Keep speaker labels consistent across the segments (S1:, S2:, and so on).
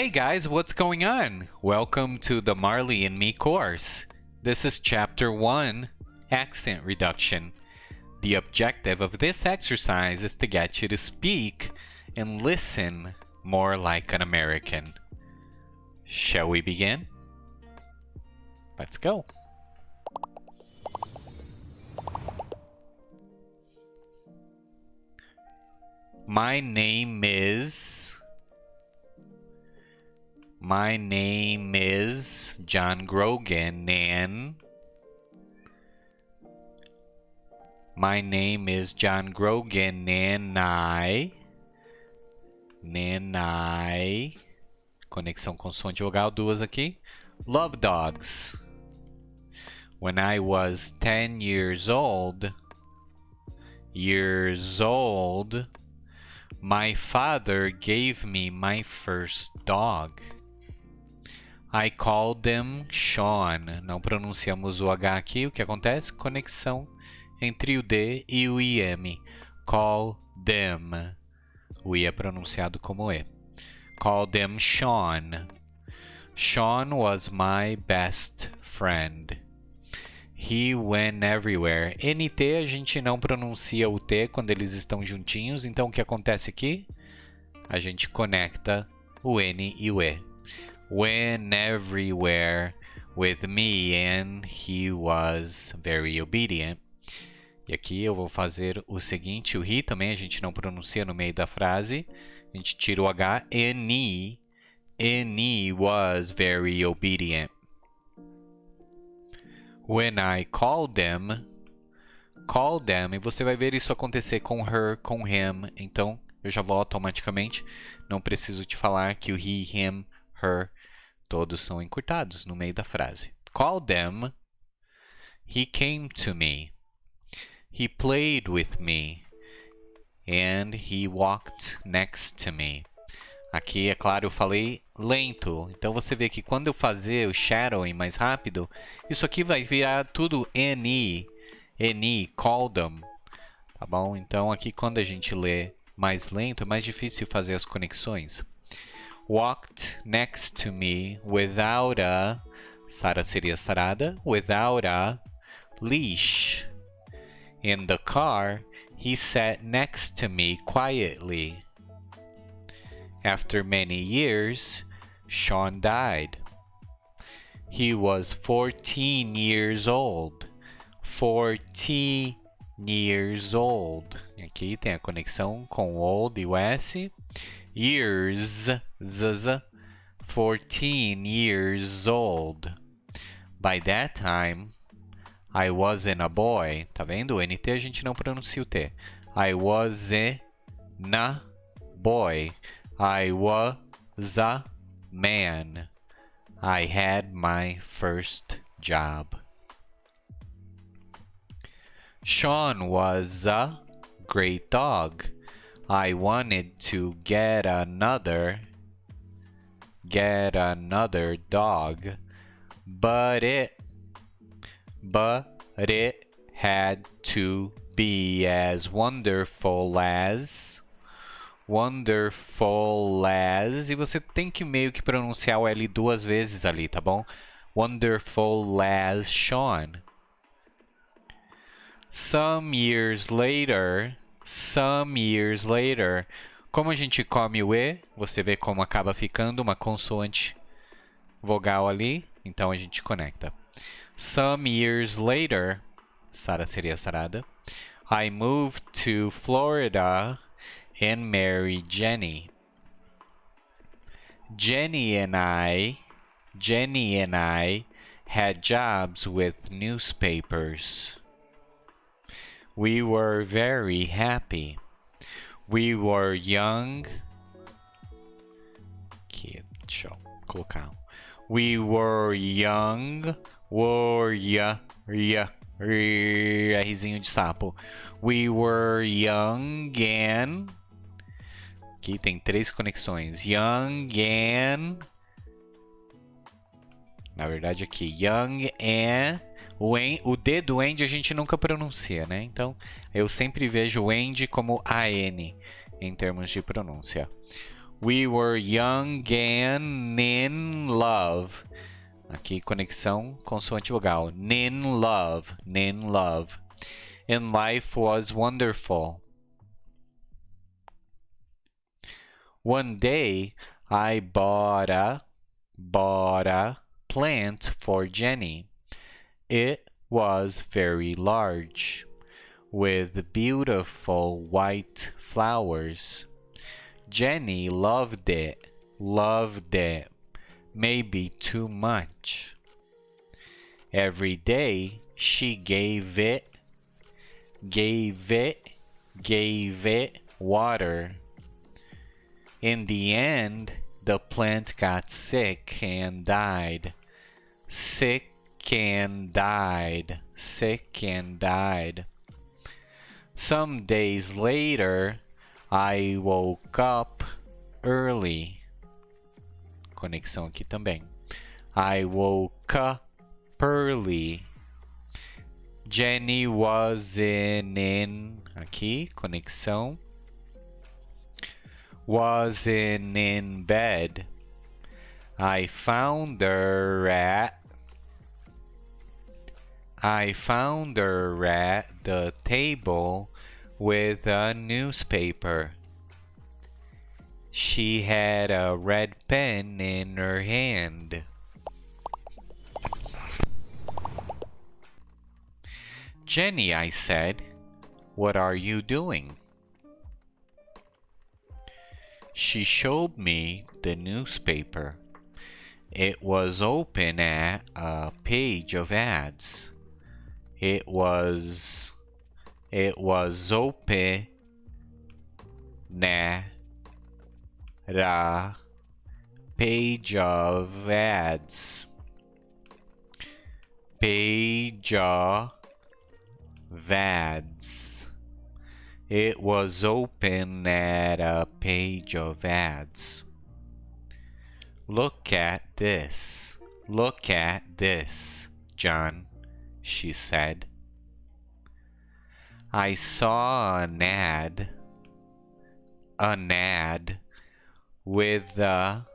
S1: Hey guys, what's going on? Welcome to the Marley and Me course. This is Chapter 1, Accent Reduction. The objective of this exercise is to get you to speak and listen more like an American. Shall we begin? Let's go. My name is John Grogan, and I, conexão com som de vogal, duas aqui, love dogs. When I was 10 years old, my father gave me my first dog. I called them Sean. Não pronunciamos o H aqui. O que acontece? Conexão entre o D e o IM. Call them. O I é pronunciado como E. Call them Sean. Sean was my best friend. He went everywhere. NT a gente não pronuncia o T quando eles estão juntinhos. Então o que acontece aqui? A gente conecta o N e o E. Went everywhere with me and he was very obedient. E aqui eu vou fazer o seguinte, o he também a gente não pronuncia no meio da frase. A gente tira o H, and he was very obedient. When I called them, e você vai ver isso acontecer com her, com him. Então, eu já vou automaticamente, não preciso te falar que o he, him, her, todos são encurtados no meio da frase. Call them. He came to me. He played with me. And he walked next to me. Aqui, é claro, eu falei lento. Então, você vê que quando eu fazer o shadowing mais rápido, isso aqui vai virar tudo NE. NE, call them. Tá bom? Então, aqui quando a gente lê mais lento, é mais difícil fazer as conexões. Walked next to me without a... Sara seria sarada. Without a leash. In the car, he sat next to me quietly. After many years, Sean died. He was 14 years old. 14 years old. Aqui tem a conexão com old e o S. Years, 14 years old. By that time, I wasn't a boy. Tá vendo? O NT a gente não pronuncia o T. I wasn't a boy. I was a man. I had my first job. Sean was a great dog. I wanted to get another dog, but it had to be as wonderful as, e você tem que meio que pronunciar o L duas vezes ali, tá bom? Wonderful as Sean. Some years later, como a gente come o E, você vê como acaba ficando uma consoante vogal ali, então a gente conecta. Some years later, Sara seria sarada, I moved to Florida and married Jenny. Jenny and I had jobs with newspapers. We were very happy. We were young. Aqui, deixa eu colocar. We were young. Rzinho de sapo. We were young and... Aqui tem três conexões. Young and... Na verdade aqui. Young and... O D do and a gente nunca pronuncia, né? Então, eu sempre vejo o and como AN em termos de pronúncia. We were young and in love. Aqui, conexão consoante vogal. In love, in love. And life was wonderful. One day, I bought a plant for Jenny. It was very large, with beautiful white flowers. Jenny loved it, maybe too much. Every day she gave it water. In the end, the plant got sick and died. Sick and died. Some days later, I woke up early. Conexão aqui também. I woke up early. Jenny wasn't in. Aqui, conexão. Wasn't in bed. I found her at the table with a newspaper. She had a red pen in her hand. Jenny, I said, what are you doing? She showed me the newspaper. It was open at a page of ads. It was open na ra page of ads. Page of ads. It was open at a page of ads. Look at this, John, she said. I saw an ad with a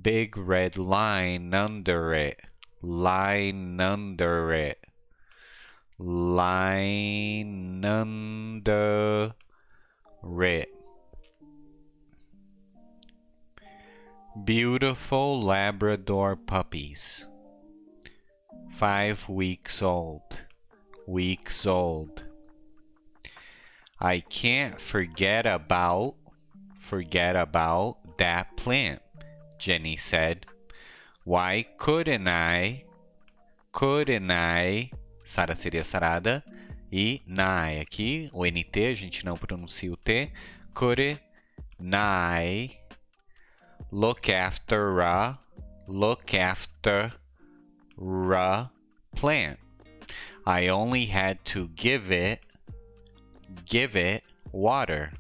S1: big red line under it. Line under it. Beautiful Labrador puppies. 5 weeks old. I can't forget about that plant, Jenny said. Why couldn't I? Sara seria sarada. E nai aqui, o NT, a gente não pronuncia o T. Couldn't I look after a plant? I only had to give it water.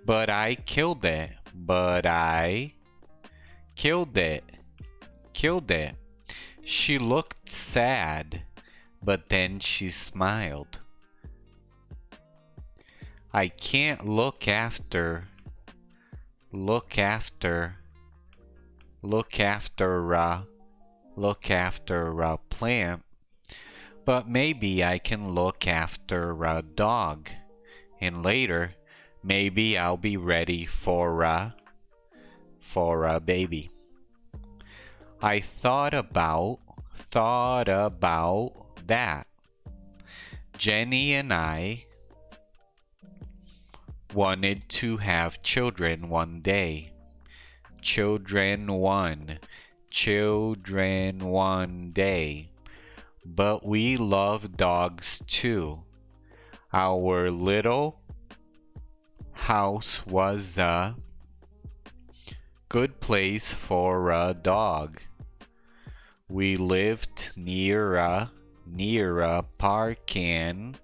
S1: But I killed it. She looked sad, but then she smiled. I can't look after a plant, but maybe I can look after a dog, and later maybe I'll be ready for a baby. I thought about that. Jenny and I wanted to have children one day. Children one day. But we love dogs too. Our little house was a good place for a dog. We lived near a park and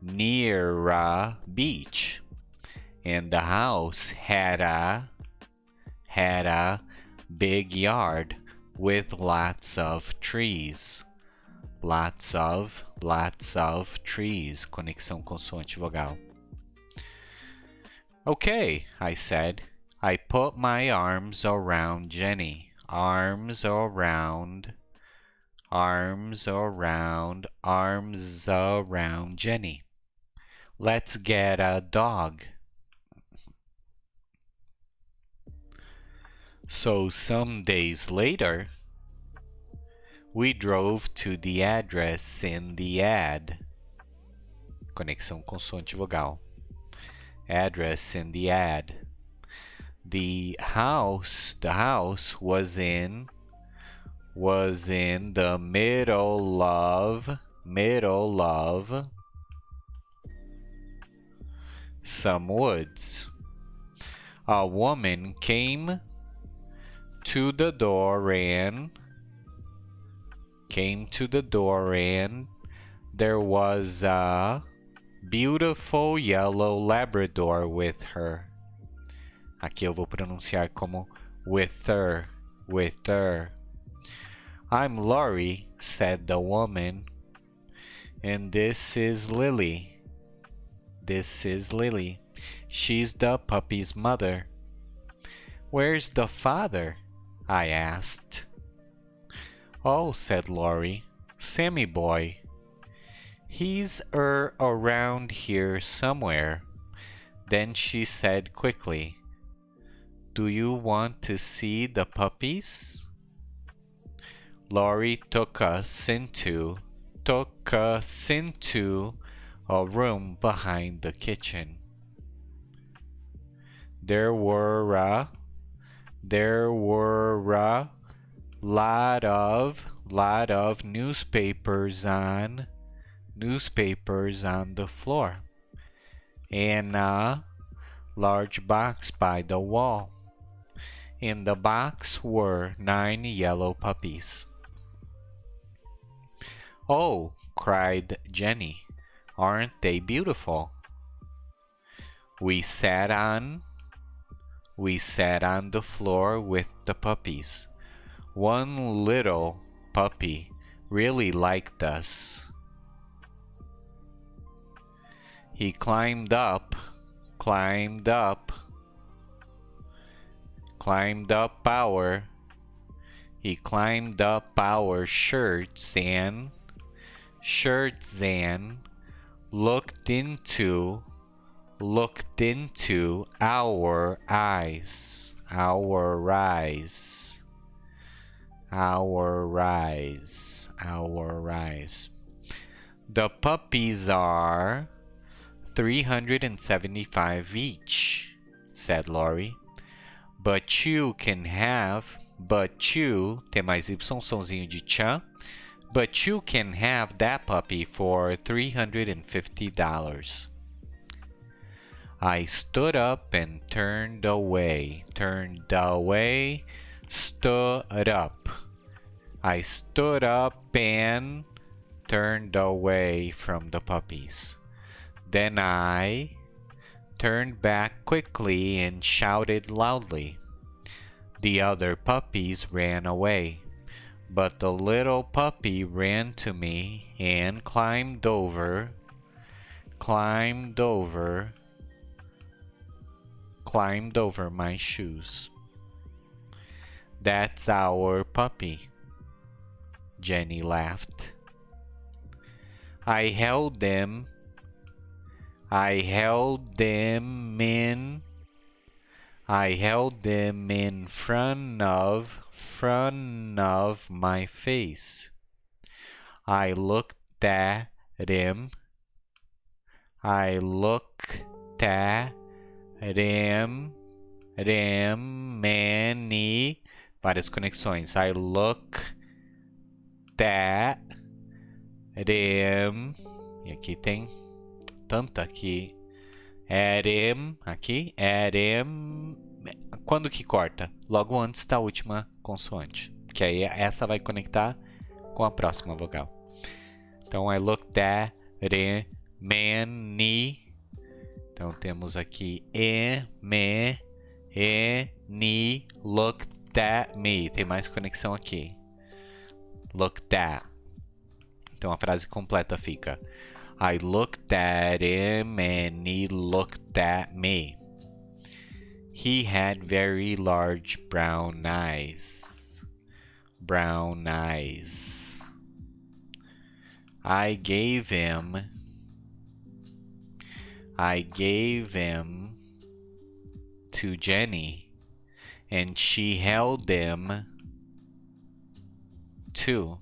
S1: near a beach, and the house had a big yard. with lots of trees. Lots of trees. Conexão consoante-vogal. Okay, I said. I put my arms around Jenny. Arms around Jenny. Let's get a dog. So some days later, we drove to the address in the ad. Conexão consoante-vogal. Address in the ad. The house was in the middle of some woods. A woman came to the door and there was a beautiful yellow Labrador with her. Aqui eu vou pronunciar como with her. I'm Laurie, said the woman, and this is Lily. She's the puppy's mother. Where's the father? I asked. Oh, said Laurie, Sammy boy. He's around here somewhere. Then she said quickly, do you want to see the puppies? Laurie took us into a room behind the kitchen. There were a lot of newspapers on the floor and a large box by the wall. In the box were 9 yellow puppies. Oh, cried Jenny, aren't they beautiful? We sat on the floor with the puppies. One little puppy really liked us. He climbed up our shirts and looked into our eyes. The puppies are $375 each, said Laurie. But you can have, tem mais Y somzinho de tchan, but you can have that puppy for $350. I stood up and turned away. Stood up. I stood up and turned away from the puppies. Then I turned back quickly and shouted loudly. The other puppies ran away, but the little puppy ran to me and climbed over my shoes. That's our puppy, Jenny laughed. I held them in front of my face. I looked at him many várias conexões. I looked at him, e aqui tem tanta aqui. At him, quando que corta? Logo antes da última consoante, que aí essa vai conectar com a próxima vogal. Então, I looked at him many. Então, temos aqui ni, looked looked at me. Tem mais conexão aqui. Looked at. Então a frase completa fica: I looked at him and he looked at me. He had very large brown eyes. Brown eyes. I gave him to Jenny, and she held them too.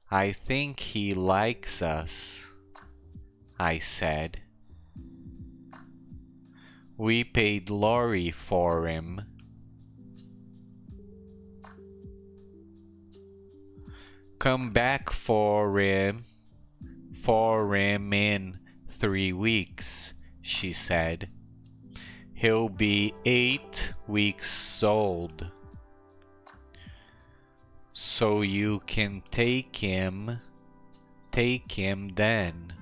S1: I think he likes us, I said. We paid Laurie for him. Come back for him in 3 weeks, she said. He'll be 8 weeks old. So you can take him then.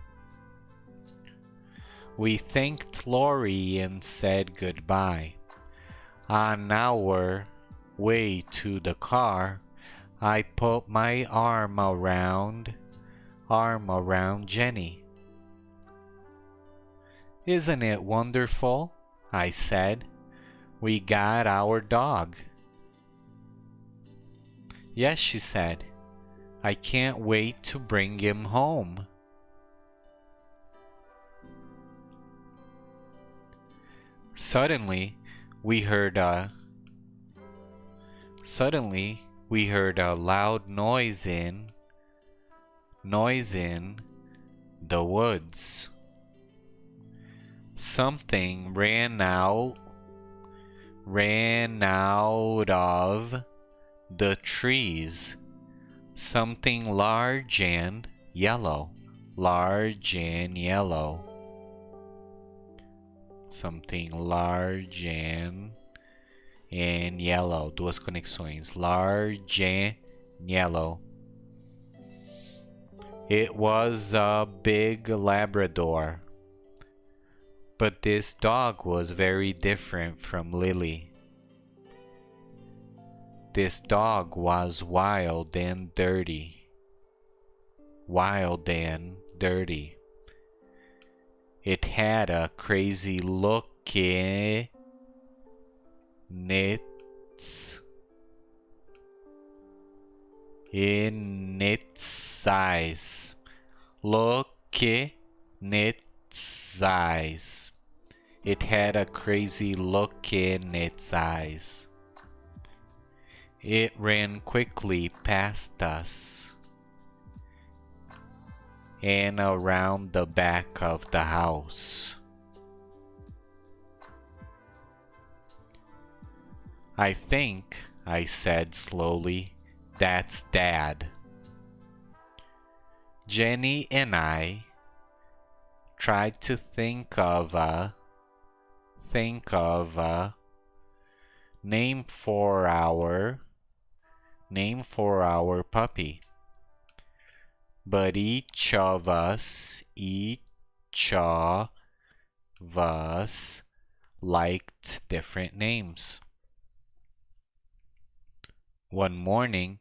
S1: We thanked Laurie and said goodbye. On our way to the car, I put my arm around Jenny. Isn't it wonderful? I said. We got our dog. Yes, she said. I can't wait to bring him home. Suddenly, we heard a loud noise in the woods. Something ran out of the trees. Something large and yellow. Something large and yellow. Duas conexões. Large and yellow. It was a big Labrador. But this dog was very different from Lily. This dog was wild and dirty. It had a crazy look in its eyes. It had a crazy look in its eyes. It ran quickly past us and around the back of the house. I think, I said slowly, that's Dad. Jenny and I tried to think of a name for our puppy. But each of us liked different names. One morning,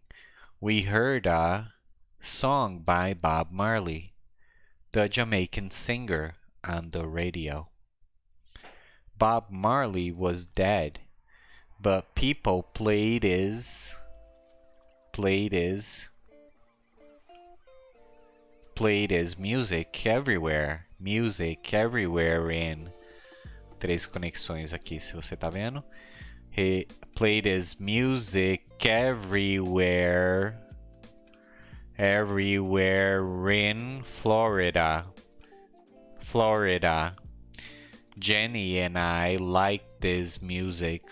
S1: we heard a song by Bob Marley, the Jamaican singer, on the radio. Bob Marley was dead, but people played his music everywhere. In três conexões aqui, se você tá vendo. He played his music everywhere in Florida. Jenny and I liked this music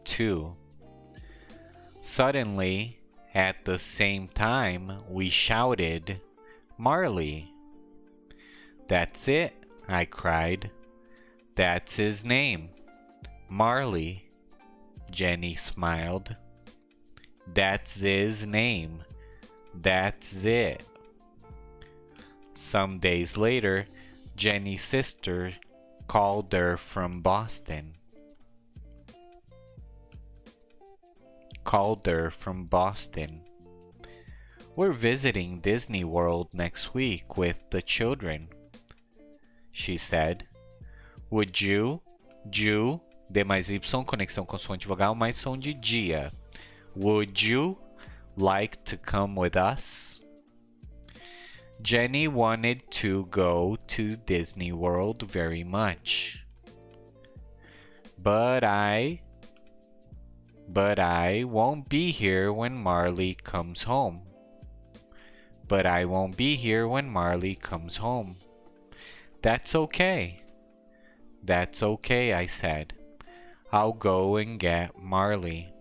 S1: too. Suddenly, at the same time, we shouted, Marley. That's it, I cried. That's his name. Marley. Jenny smiled. That's his name. That's it. Some days later, Jenny's sister Calder from Boston. Calder from Boston. We're visiting Disney World next week with the children, she said. Would you, Ju, D mais Y, conexão consoante vogal mais som de dia. Would you like to come with us? Jenny wanted to go to Disney World very much. But I won't be here when Marley comes home. But I won't be here when Marley comes home. That's okay. That's okay, I said. I'll go and get Marley.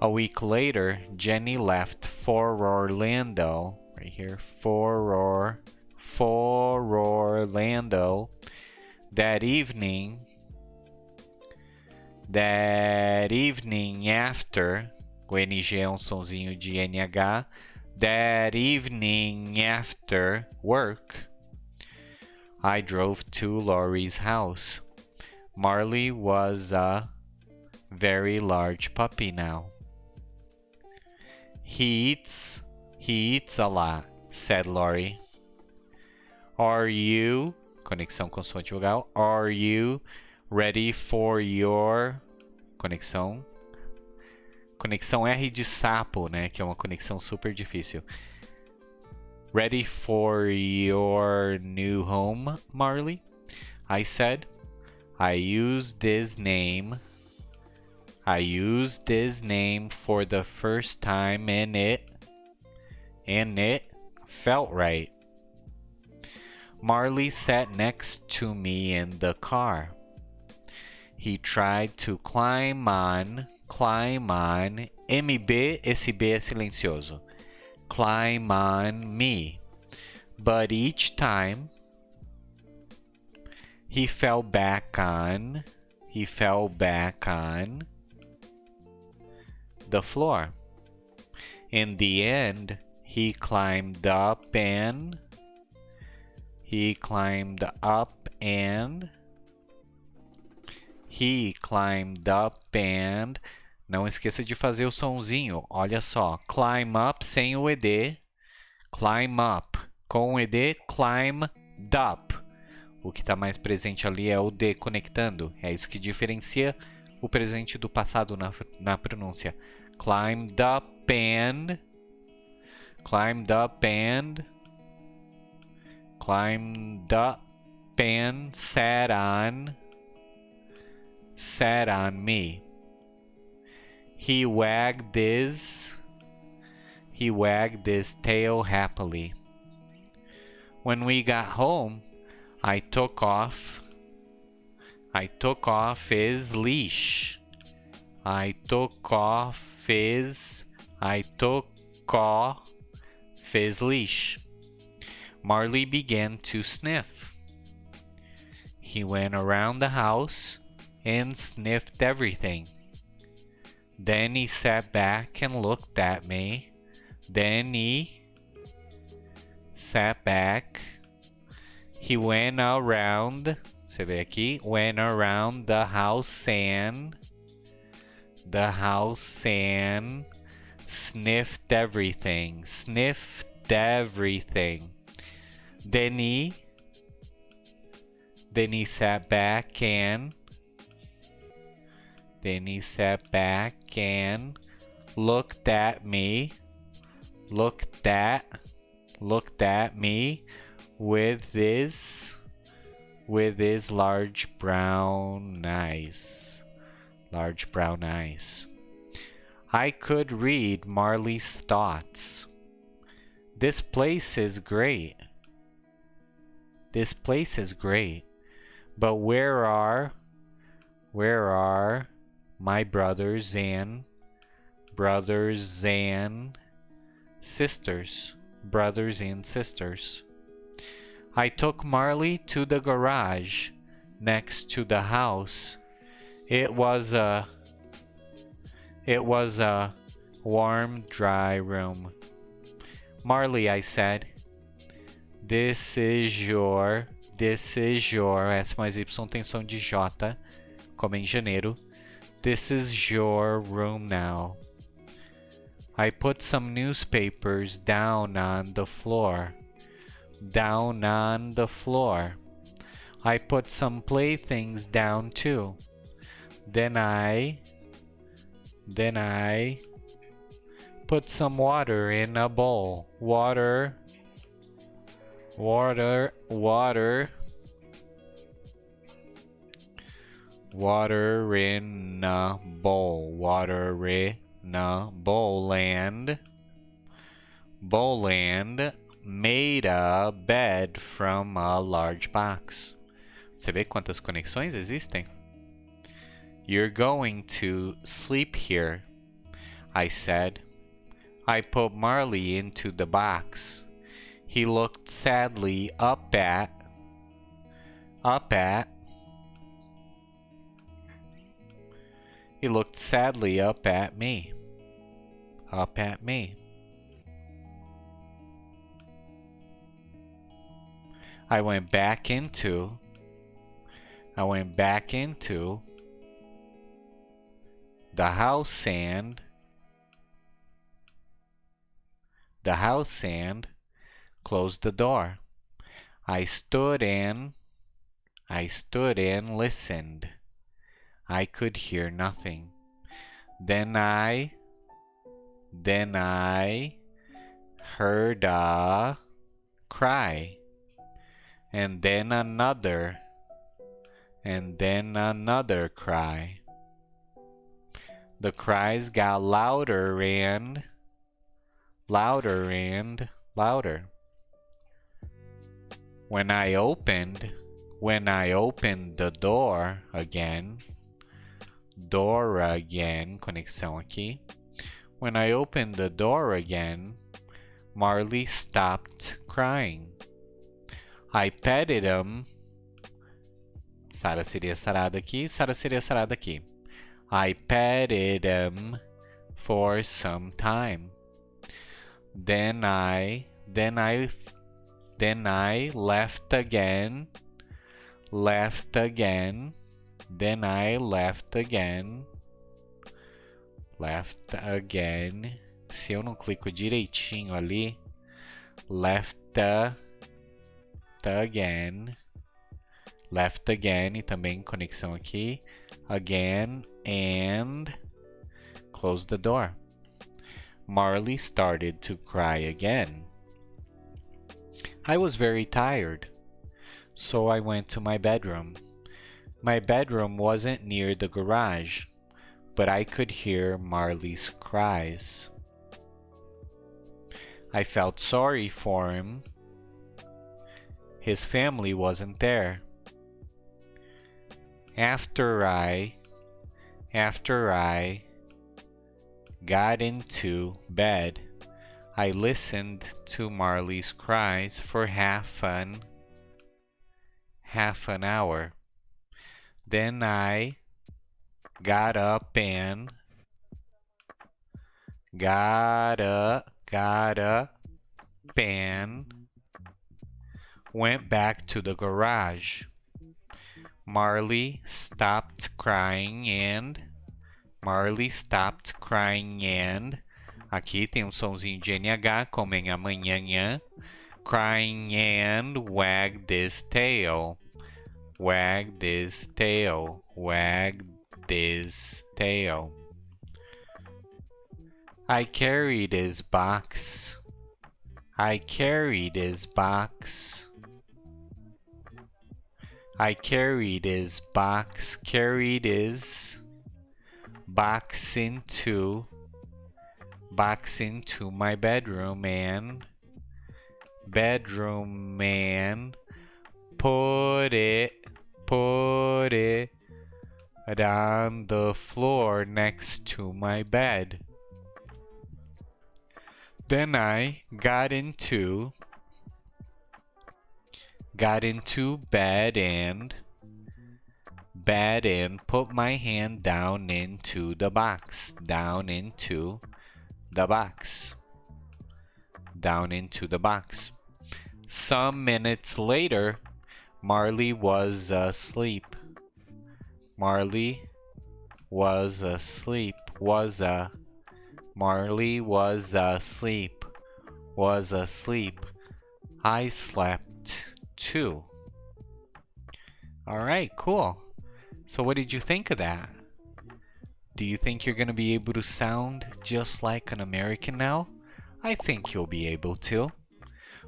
S1: A week later, Jenny left for Orlando. Right here, for Orlando. That evening after, o NG é um sonzinho de NH. That evening after work, I drove to Laurie's house. Marley was a very large puppy now. He eats a lot, said Laurie. Are you, conexão consoante vogal, are you ready for your, conexão R de sapo, né, que é uma conexão super difícil. Ready for your new home, Marley? I said. I used this name for the first time and it felt right. Marley sat next to me in the car. He tried to climb on, MB, esse B é silencioso. Climb on me. But each time he fell back on the floor. In the end, he climbed up and não esqueça de fazer o sonzinho. Olha só, climb up sem o ED, climb up. Com o ED, climbed up. O que está mais presente ali é o D conectando. É isso que diferencia o presente do passado na pronúncia. Climbed up and sat on me. He wagged his tail happily. When we got home, I took off his leash. Marley began to sniff. He went around the house and sniffed everything. Then he sat back and looked at me. He went around, você vê aqui, went around the house and sniffed everything. Then he sat back and looked at me with his large brown eyes. I could read Marley's thoughts. This place is great. But where are my brothers and sisters? I took Marley to the garage next to the house. It was a warm, dry room. Marley, I said, this is your This is your S mais Y tem som de J, como em janeiro. This is your room now. I put some newspapers down on the floor. Down on the floor. I put some playthings down too. Then I put some water in a bowl. Water in a bowl. Water in a bowl. And made a bed from a large box. Você vê quantas conexões existem? You're going to sleep here, I said. I put Marley into the box. He looked sadly up at me. I went back into the house and closed the door. I stood and listened. I could hear nothing. Then I heard a cry, and then another cry. The cries got louder and louder. When I opened the door again, conexão aqui. When I opened the door again, Marley stopped crying. I petted him. Sarah seria sarada aqui, Sarah seria sarada aqui. I petted him for some time. Then I left again. Then I left again. Se eu não clico direitinho ali, left again, e também conexão aqui, again, and close the door. Marley started to cry again. I was very tired, so I went to my bedroom. My bedroom wasn't near the garage, but I could hear Marley's cries. I felt sorry for him. His family wasn't there. After I got into bed, I listened to Marley's cries for half an hour. Then I got up and went back to the garage. Marley stopped crying and aqui tem somzinho de NH como em amanhã, crying and wagged his tail. I carried his box. Carried his box into my bedroom and put it on the floor next to my bed. Then I got into bed and put my hand down into the box. Some minutes later, Marley was asleep. Marley was asleep. Marley was asleep. Was asleep. I slept too. Alright, cool. So what did you think of that? Do you think you're going to be able to sound just like an American now? I think you'll be able to.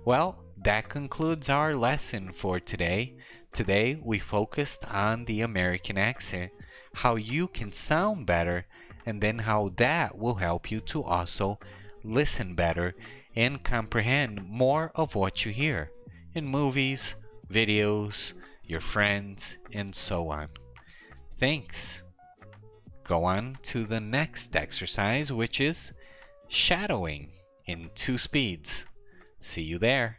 S1: Well, that concludes our lesson for today. Today we focused on the American accent, how you can sound better, and then how that will help you to also listen better and comprehend more of what you hear in movies, videos, your friends, and so on. Thanks. Go on to the next exercise, which is shadowing in 2 speeds. See you there.